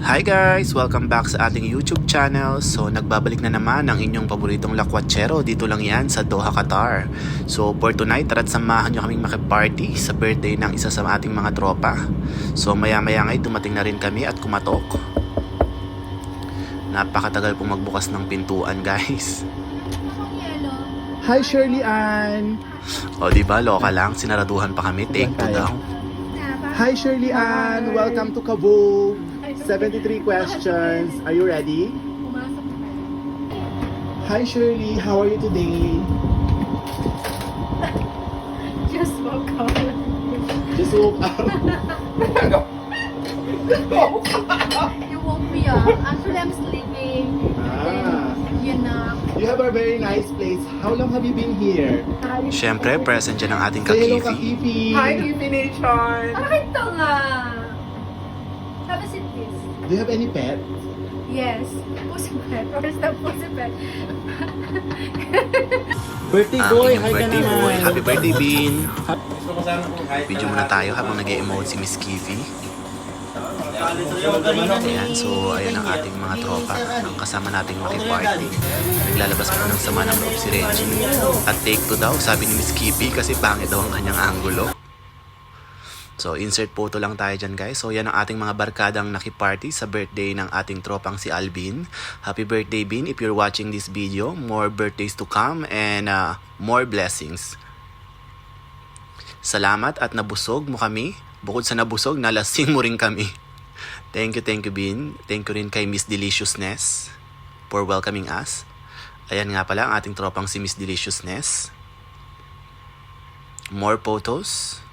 Hi guys! Welcome back sa ating YouTube channel. So nagbabalik na naman ang inyong paboritong lakwatsyero. Dito lang yan sa Doha, Qatar. So for tonight, tara't samahan nyo kaming makiparty sa birthday ng isa sa ating mga tropa. So maya maya ngay dumating na rin kami at kumatok. Napakatagal pong magbukas ng pintuan guys. Hi Shirley Ann! O diba, loka lang, sinaraduhan pa kami, take 2 daw. Hi Shirley Ann! Welcome to Kabul! 73 questions. Are you ready? Hi Shirley, how are you today? Just woke up. Just woke up. You woke me up. Actually, I'm sleeping. Ah. Yun na. You have a very nice place. How long have you been here? Syempre, present dyan ang ating Say hello, kakifi. Kakifi. Hi, Kifi Nation! Ay, ito nga. Have a seat, please. Do you have any pet? Yes. Pussypet. Where's the pussypet? Birthday Ang boy, inyong hi ka birthday boy. naman. Happy birthday, Bean! Video muna tayo habang nag-emote si Miss Kifi. Ayan, so ayan ang ating mga tropa. Ang kasama nating makiparty. Naglalabas pa ng sama ng loob si Reggie. At take 2 daw, sabi ni Miss Kifi kasi pangit daw ang kanyang angulo. So insert photo lang tayo dyan guys. So yan ang ating mga barkadang nakiparty sa birthday ng ating tropang si Alvin. Happy birthday Bin if you're watching this video. More birthdays to come and more blessings. Salamat at nabusog mo kami. Bukod sa nabusog, nalasing mo rin kami. Thank you Bin. Thank you rin kay Miss Deliciousness for welcoming us. Ayan nga pala ang ating tropang si Miss Deliciousness. More photos.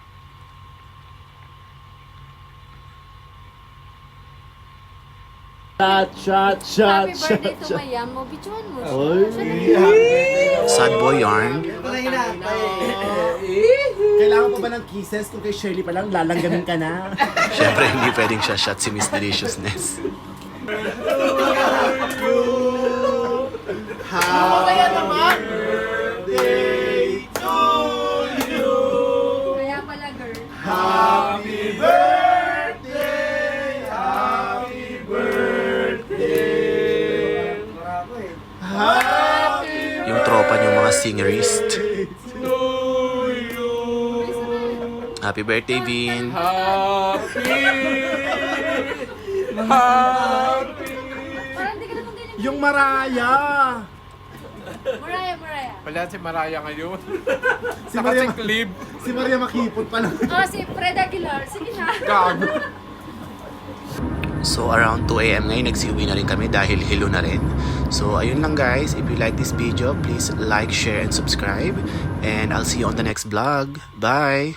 Shot. Happy birthday to Mayam mo. Bichuan mo. Oy. Sad boy yarn. Kailangan pa ba ng kisses kung kay Shirley pa lang lalanggamin ka na? Siyempre hindi pwedeng siya shot si Miss Deliciousness. Happy birthday to you. Kaya pala, girl. Happy birthday. Happy birthday. Happy Yung tropa niyong mga singerist. Happy birthday, Vin. Parang hindi ka naman ganyan. Yung Maraya. Mariah. Wala si Maraya ngayon. Si Maria, Nakasiklib. si Maria makipot pa lang. Oh, si Fred Aguilar. Sige na. Gago. So around 2 AM ngayon, nagsiuwi na rin kami dahil hilo na rin. So ayun lang guys, if you like this video, please like, share, and subscribe. And I'll see you on the next vlog. Bye!